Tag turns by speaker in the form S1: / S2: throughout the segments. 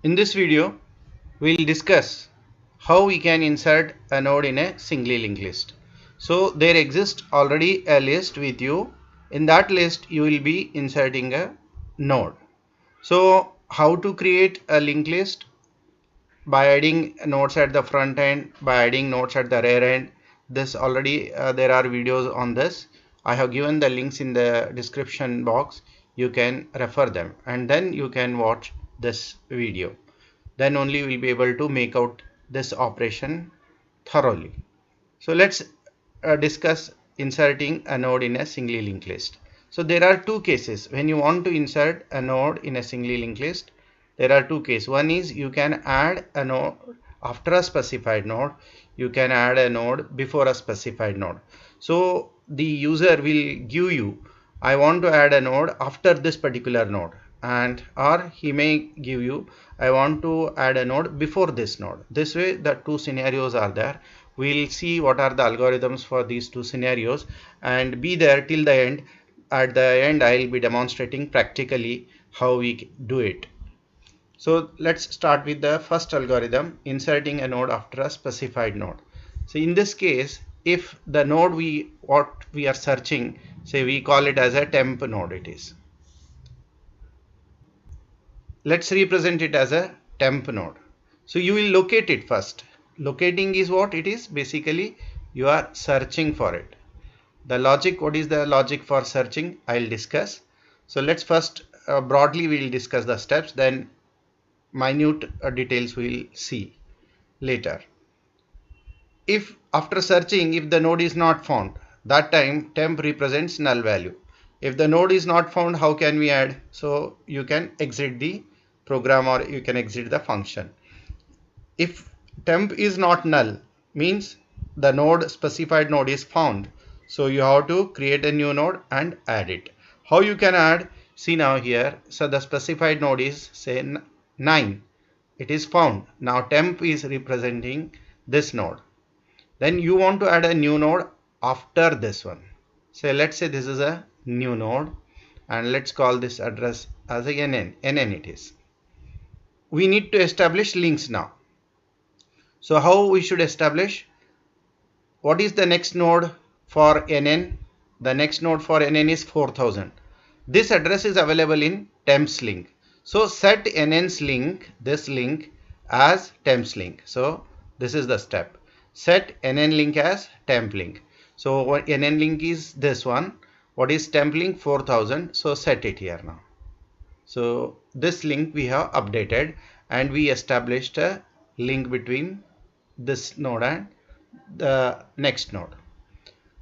S1: In this video, we'll discuss how we can insert a node in a singly linked list. So there exists already a list with you. In that list, you will be inserting a node. So how to create a linked list? By adding nodes at the front end, by adding nodes at the rear end. This already there are videos on this. I have given the links in the description box. You can refer them and then you can watch this video. Then only we'll be able to make out this operation thoroughly. So let's discuss inserting a node in a singly linked list. So there are two cases when you want to insert a node in a singly linked list. There are two cases. One is you can add a node after a specified node. You can add a node before a specified node. So the user will give you, I want to add a node after this particular node, and or he may give you, I want to add a node before this node. This way the two scenarios are there. We'll see what are the algorithms for these two scenarios and be there till the end. At the end I'll be demonstrating practically how we do it. So let's start with the first algorithm, inserting a node after a specified node. So in this case, if the node what we are searching, say we call it as a temp node, it is. Let's represent it as a temp node. So you will locate it first. Locating is what it is. Basically, you are searching for it. The logic, what is the logic for searching? I'll discuss. So let's first broadly we'll discuss the steps, then minute details we'll see later. If after searching, if the node is not found, that time temp represents null value. If the node is not found, how can we add? So you can exit the program or you can exit the function. If temp is not null, means the node, specified node is found. So you have to create a new node and add it. How you can add? See now here. So the specified node is say 9. It is found. Now temp is representing this node. Then you want to add a new node after this one. So let's say this is a new node and let's call this address as a NN. NN it is. We need to establish links now. So how we should establish? What is the next node for NN? The next node for NN is 4000. This address is available in temps link. So set NN's link, this link as temps link. So this is the step. Set NN link as temp link. So what NN link is this one. What is temp link? 4000. So set it here now. So this link we have updated and we established a link between this node and the next node.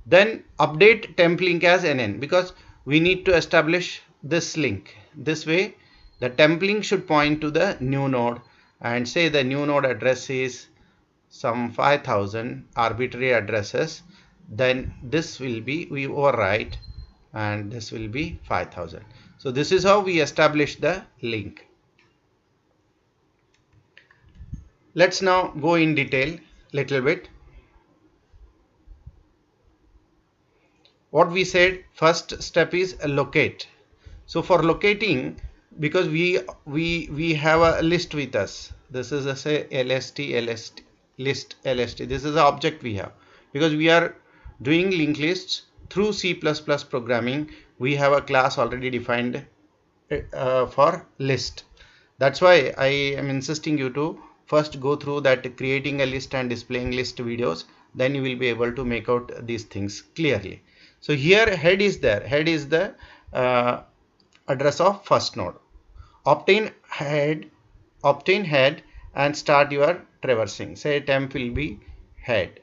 S1: Then update temp link as NN because we need to establish this link. This way the temp link should point to the new node and say the new node address is some 5000 arbitrary addresses. Then this will be, we overwrite and this will be 5000. So this is how we establish the link. Let's now go in detail little bit. What we said, first step is locate. So for locating, because we have a list with us. This is a say list list. This is the object we have because we are doing linked lists through C++ programming. We have a class already defined for list. That's why I am insisting you to first go through that creating a list and displaying list videos. Then you will be able to make out these things clearly. So here head is there. Head is the address of first node. Obtain head and start your traversing. Say temp will be head.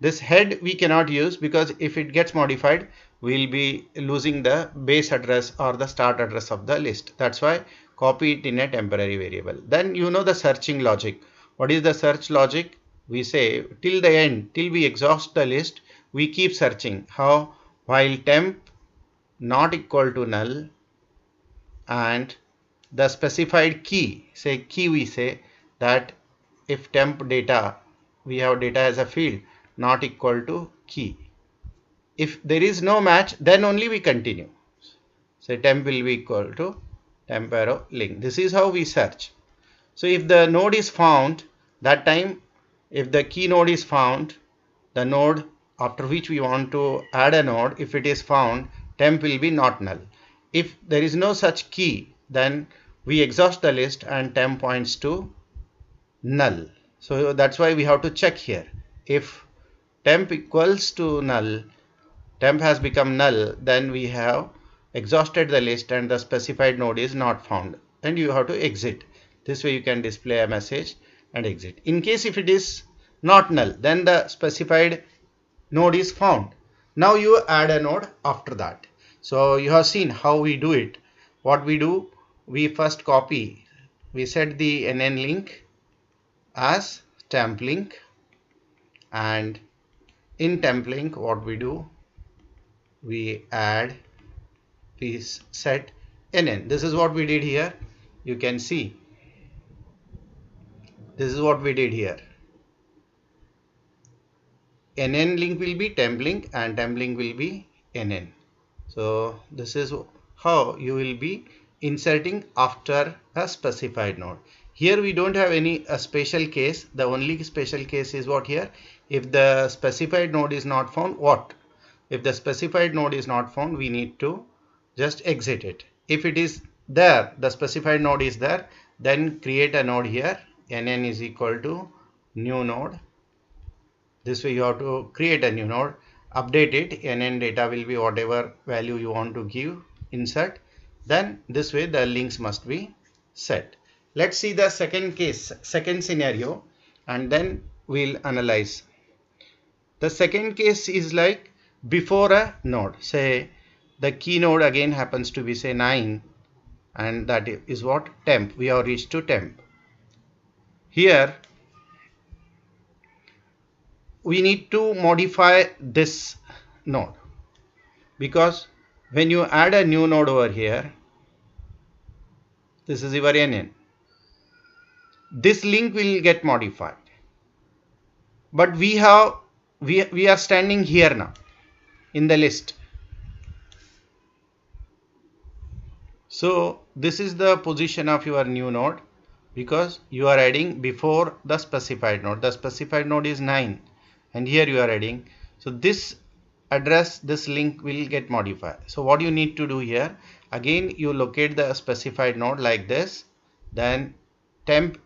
S1: This head we cannot use because if it gets modified, we will be losing the base address or the start address of the list. That's why copy it in a temporary variable. Then you know the searching logic. What is the search logic? We say till the end, till we exhaust the list, we keep searching. How? While temp not equal to null and the specified key, say key, we say that if temp data, we have data as a field not equal to key. If there is no match, then only we continue. Say temp will be equal to temp arrow link. This is how we search. So if the node is found, that time if the key node is found, the node after which we want to add a node, if it is found, temp will be not null. If there is no such key, then we exhaust the list and temp points to null. So that's why we have to check here. If temp equals to null, temp has become null, then we have exhausted the list and the specified node is not found, and you have to exit. This way you can display a message and exit. In case if it is not null, then the specified node is found. Now you add a node after that. So you have seen how we do it. What we do, we first copy, we set the NN link as temp link, and in temp link what we do, we set NN. This is what we did here. You can see this is what we did here. NN link will be temp link and temp link will be NN. So this is how you will be inserting after a specified node. Here we don't have any special case. The only special case is what here. If the specified node is not found, what? If the specified node is not found, we need to just exit it. If it is there, the specified node is there, then create a node here. NN is equal to new node. This way you have to create a new node, update it, NN data will be whatever value you want to give, insert. Then this way the links must be set. Let's see the second case, second scenario, and then we'll analyze. The second case is like before a node. Say the key node again happens to be say 9, and that is what? Temp. We have reached to temp. Here we need to modify this node, because when you add a new node over here, this is your NN, this link will get modified. But we are standing here now in the list. So this is the position of your new node, because you are adding before the specified node. The specified node is 9, and here you are adding. So this address, this link will get modified. So what you need to do here, again you locate the specified node like this, then temp,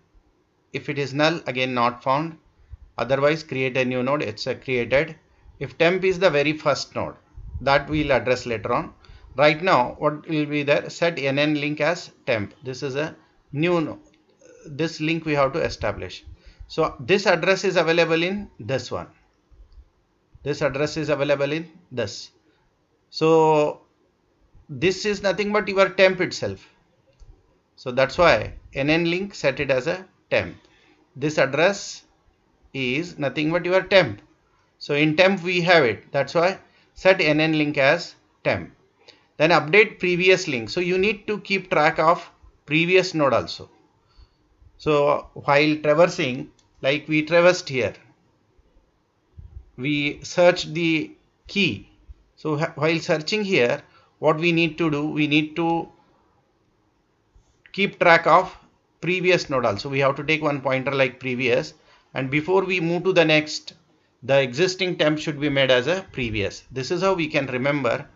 S1: if it is null, again not found, otherwise create a new node. It's created. If temp is the very first node, that we'll address later on. Right now what will be there, set NN link as temp. This is a new node. This link we have to establish. So this address is available in this one. This address is available in this. So this is nothing but your temp itself. So that's why NN link set it as a temp. This address is nothing but your temp. So in temp we have it. That's why set NN link as temp. Then update previous link. So you need to keep track of previous node also. So while traversing, like we traversed here, we search the key. So while searching here, what we need to do, we need to keep track of previous node also. We have to take one pointer like previous, and before we move to the next, the existing temp should be made as a previous. This is how we can remember,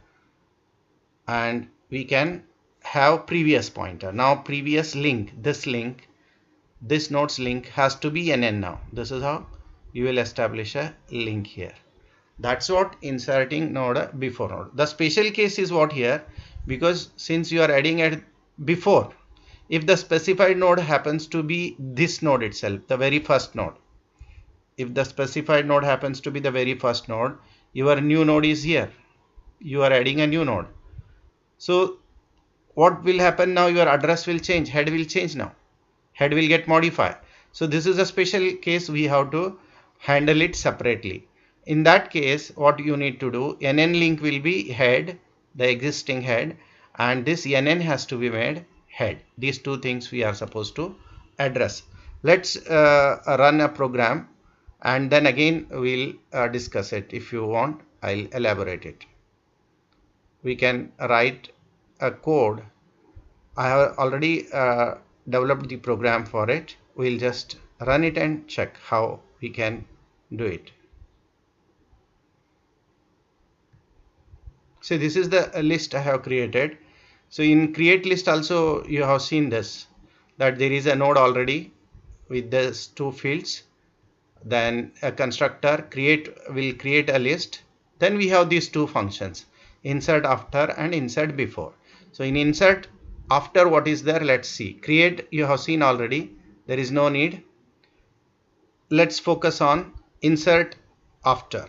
S1: and we can have previous pointer. Now previous link, this node's link has to be NN now. This is how you will establish a link here. That's what inserting node before node. The special case is what here, because since you are adding at before, if the specified node happens to be this node itself, the very first node, if the specified node happens to be the very first node, your new node is here, you are adding a new node. So what will happen now? Your address will change, head will change now, head will get modified. So this is a special case, we have to handle it separately. In that case, what you need to do, NN link will be head, the existing head, and this NN has to be made head. These two things we are supposed to address. Let's run a program, and then again we'll discuss it. If you want, I'll elaborate it. We can write a code. I have already developed the program for it. We'll just run it and check how we can do it. So this is the list I have created. So in create list also you have seen this, that there is a node already with these two fields. Then a constructor will create a list. Then we have these two functions, insert after and insert before. So in insert after, what is there? Let's see. Create you have seen already, there is no need. Let's focus on insert after.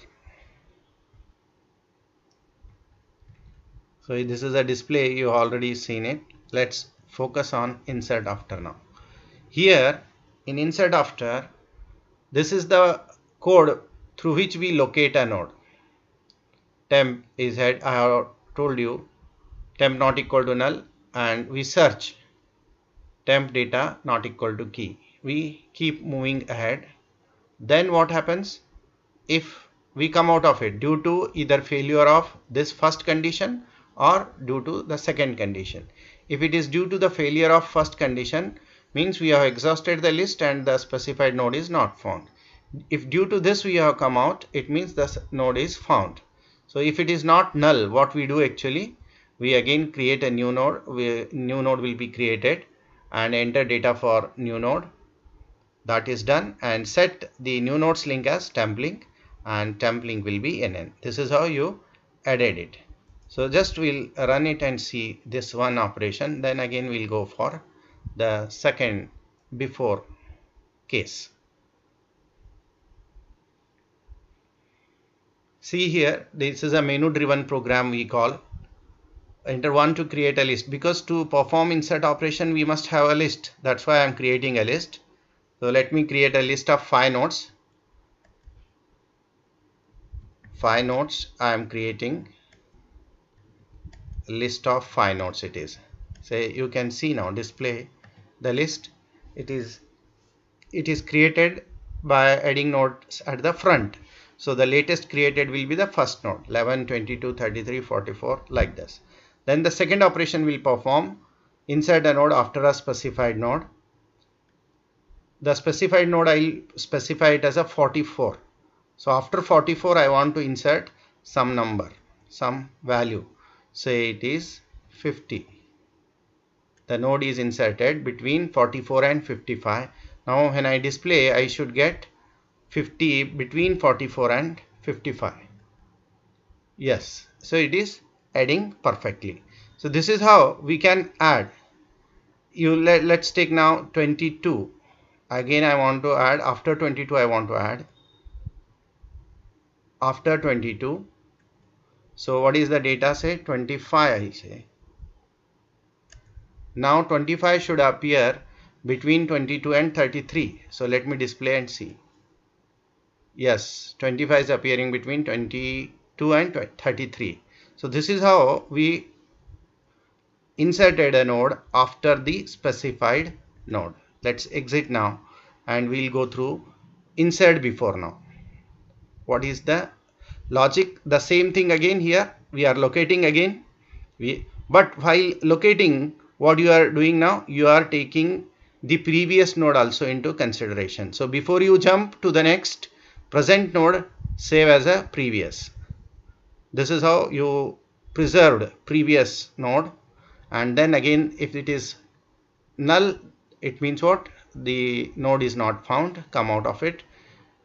S1: So this is a display, you already seen it. Let's focus on insert after now. Here in insert after, this is the code through which we locate a node. Temp is head, I have told you, temp not equal to null, and we search temp data not equal to key. We keep moving ahead. Then what happens if we come out of it due to either failure of this first condition or due to the second condition? If it is due to the failure of first condition, means we have exhausted the list and the specified node is not found. If due to this we have come out, it means the node is found. So if it is not null, what we do actually, we again create a new node. New node will be created and enter data for new node. That is done, and set the new nodes link as temp link, and temp link will be NN. This is how you added it. So just we'll run it and see this one operation. Then again we'll go for the second before case. See here, this is a menu driven program we call. Enter 1 to create a list, because to perform insert operation we must have a list. That's why I'm creating a list. So let me create a list of 5 nodes. 5 nodes I am creating. A list of 5 nodes it is. Say you can see now display the list. It is created by adding nodes at the front. So the latest created will be the first node, 11, 22, 33, 44, like this. Then the second operation will perform, insert a node after a specified node. The specified node I will specify it as a 44. So after 44 I want to insert some number, some value. Say it is 50. The node is inserted between 44 and 55. Now when I display, I should get 50 between 44 and 55. Yes, so it is adding perfectly. So this is how we can add. Let's take now 22. Again I want to add, after 22 I want to add. After 22, so what is the data? Say 25 I say. Now 25 should appear between 22 and 33. So let me display and see. Yes, 25 is appearing between 22 and 33. So this is how we inserted a node after the specified node. Let's exit now and we'll go through insert before now. What is the logic? The same thing again. Here we are locating again. But while locating, what you are doing now, you are taking the previous node also into consideration. So before you jump to the next, present node save as a previous. This is how you preserved previous node. And then again, if it is null, it means what? The node is not found, come out of it.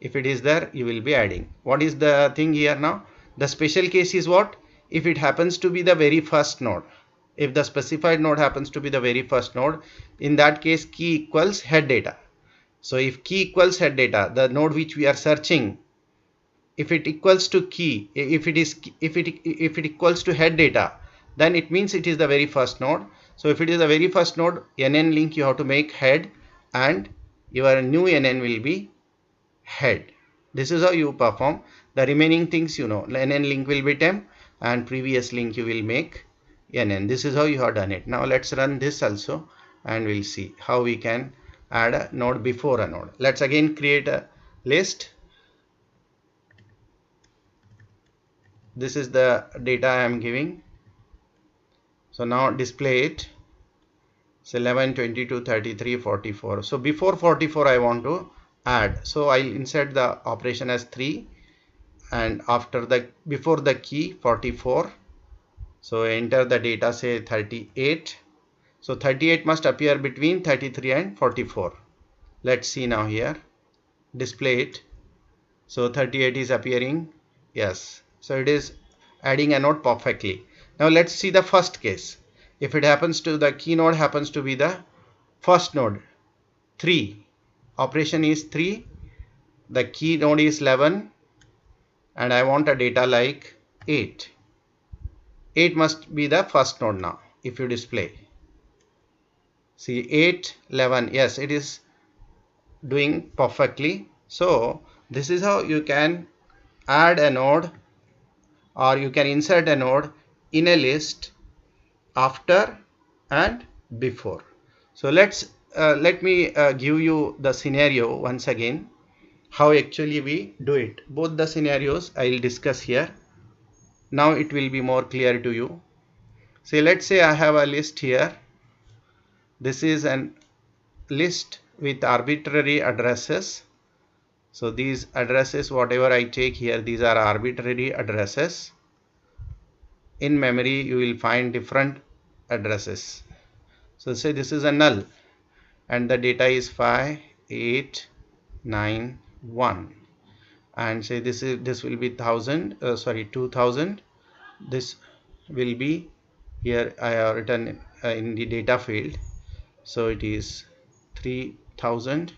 S1: If it is there, you will be adding. What is the thing here now? The special case is what? If it happens to be the very first node. If the specified node happens to be the very first node, in that case key equals head data. So if key equals head data, the node which we are searching, if it equals to key, if it equals to head data, then it means it is the very first node. So if it is the very first node, NN link you have to make head and your new NN will be head. This is how you perform. The remaining things you know, NN link will be temp and previous link you will make NN. This is how you have done it. Now let's run this also and we'll see how we can add a node before a node. Let's again create a list. This is the data I am giving. So now display it. So 11, 22, 33, 44. So before 44 I want to add. So I'll insert the operation as 3, and after the before the key 44. So enter the data, say 38. So 38 must appear between 33 and 44. Let's see now here. Display it. So 38 is appearing. Yes. So it is adding a node perfectly. Now let's see the first case. If it happens to the key node happens to be the first node 3, operation is 3, the key node is 11, and I want a data like 8. 8 must be the first node now. If you display, see 8, 11, yes, it is doing perfectly. So this is how you can add a node, or you can insert a node in a list after and before. So let me give you the scenario once again, how actually we do it. Both the scenarios I will discuss here. Now it will be more clear to you. So let's say I have a list here. This is an list with arbitrary addresses. So these addresses, whatever I take here, these are arbitrary addresses. In memory you will find different addresses. So say this is a null and the data is 5, 8, 9, 1, and say this will be 2000. This will be, here I have written in the data field, so it is 3000.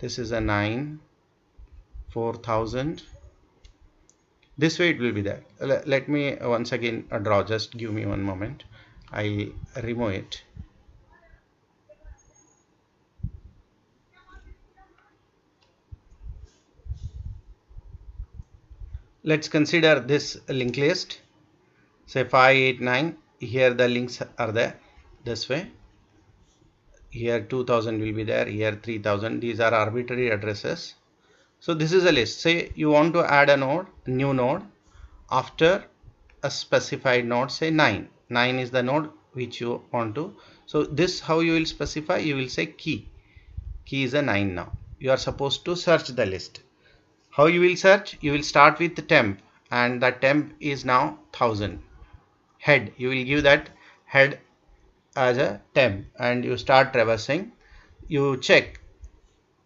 S1: This is a 9, 4000. This way it will be there. Let me once again draw. Just give me one moment. I'll remove it. Let's consider this linked list. Say 5, 8, 9. Here the links are there. This way. Here 2000 will be there. Here 3000. These are arbitrary addresses. So this is a list. Say you want to add a node, new node, after a specified node. Say 9. 9 is the node which you want to. So this how you will specify. You will say key. Key is a 9 now. You are supposed to search the list. How you will search? You will start with temp, and the temp is now 1000. Head, you will give that head as a temp, and you start traversing. You check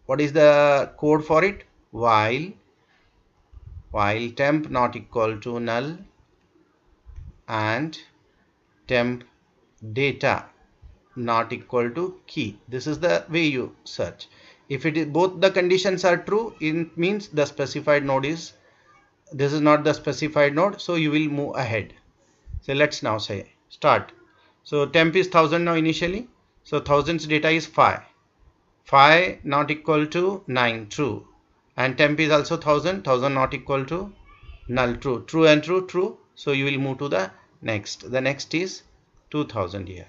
S1: what is the code for it. While temp not equal to null and temp data not equal to key. This is the way you search. If it is both the conditions are true, it means the specified node is, this is not the specified node, so you will move ahead. So let's now say start. So temp is 1000 now initially. So 1000's data is 5. 5 not equal to 9, true. And temp is also 1000. 1000 not equal to null, true. True and true, true. So you will move to the next. The next is 2000 here.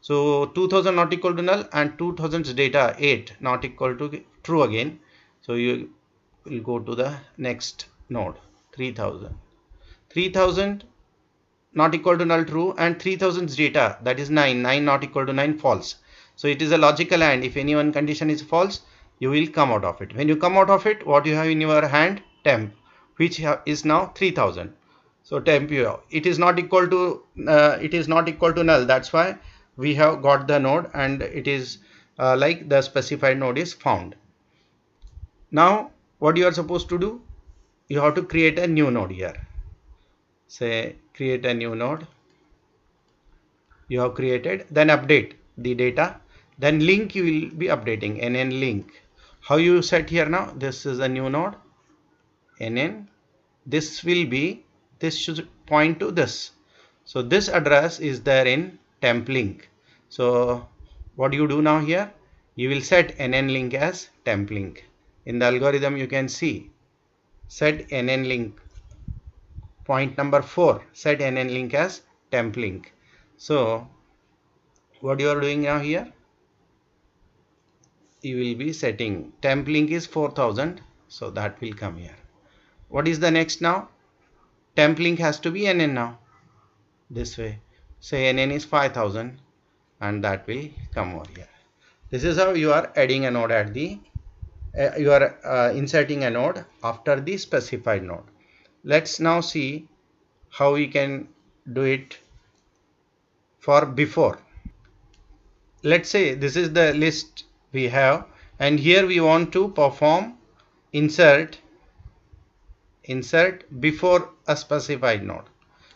S1: So 2000 not equal to null, and 2000's data 8 not equal to true again. So you will go to the next node 3000. 3000 not equal to null, true, and 3000's data, that is 9 not equal to 9, false. So it is a logical AND. If any one condition is false, you will come out of it. When you come out of it, what you have in your hand? Temp, which is now 3000. So temp you have, it is not equal to null. That's why we have got the node, and it is like the specified node is found. Now what you are supposed to do? You have to create a new node here. Say create a new node. You have created, then update the data, then link you will be updating, nn link. How you set here now? This is a new node, nn, this will be, this should point to this. So this address is there in temp link. So what you do now here? You will set nn link as temp link. In the algorithm you can see set nn link. Point number 4, set nn link as temp link. So what you are doing now here? You will be setting temp link is 4000, so that will come here. What is the next now? Temp link has to be nn now. This way, say nn is 5000. and that will come over here. This is how you are adding a node at the you are inserting a node after the specified node. Let's now see how we can do it for before. Let's say this is the list we have, and here we want to perform insert before a specified node.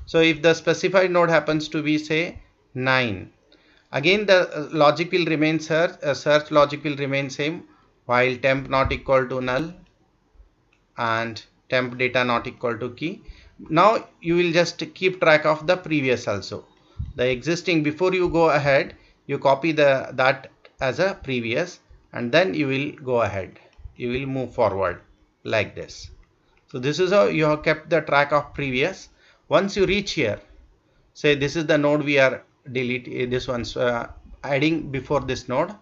S1: So if the specified node happens to be say 9, again the logic will remain search logic will remain same, while temp not equal to null and temp data not equal to key. Now you will just keep track of the previous also. The existing, before you go ahead, you copy that as a previous, and then you will go ahead. You will move forward like this. So this is how you have kept the track of previous. Once you reach here, say this is the node we are this one's adding before this node,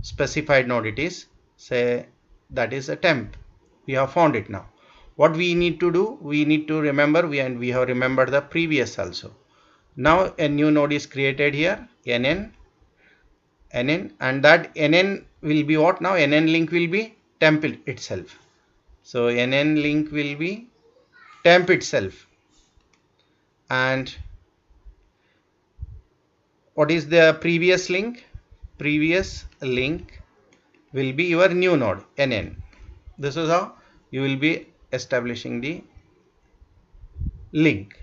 S1: specified node it is, say that is a temp. We have found it now. What we need to do, we need to remember, we have remembered the previous also. Now a new node is created here, nn, and that nn will be what now? Nn link will be temp itself. So nn link will be temp itself. And what is the previous link? Previous link will be your new node, nn. This is how you will be establishing the link.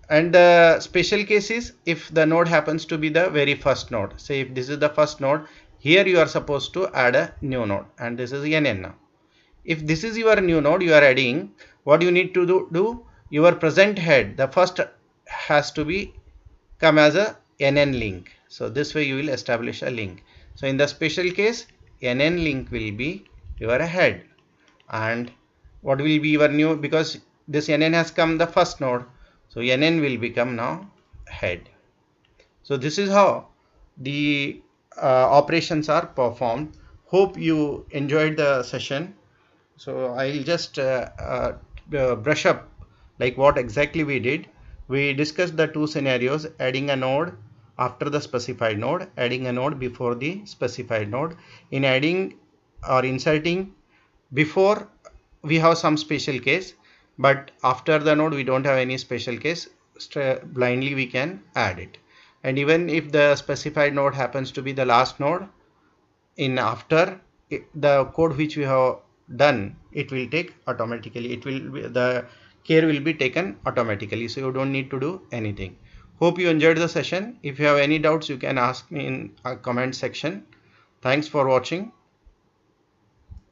S1: And the special case is if the node happens to be the very first node. Say if this is the first node, here you are supposed to add a new node, and this is nn now. If this is your new node you are adding, what you need to do your present head, the first has to be come as a nn link. So this way you will establish a link. So in the special case, nn link will be your head, and what will be your new, because this nn has come the first node, so nn will become now head. So this is how the operations are performed. Hope you enjoyed the session. So I'll just brush up like what exactly we did. We discussed the two scenarios: adding a node after the specified node, adding a node before the specified node. In adding or inserting before, we have some special case, but after the node we don't have any special case. Blindly we can add it. And even if the specified node happens to be the last node, in after the code which we have done, it will take automatically, it will be, the care will be taken automatically, so you don't need to do anything. Hope you enjoyed the session. If you have any doubts, you can ask me in a comment section. Thanks for watching.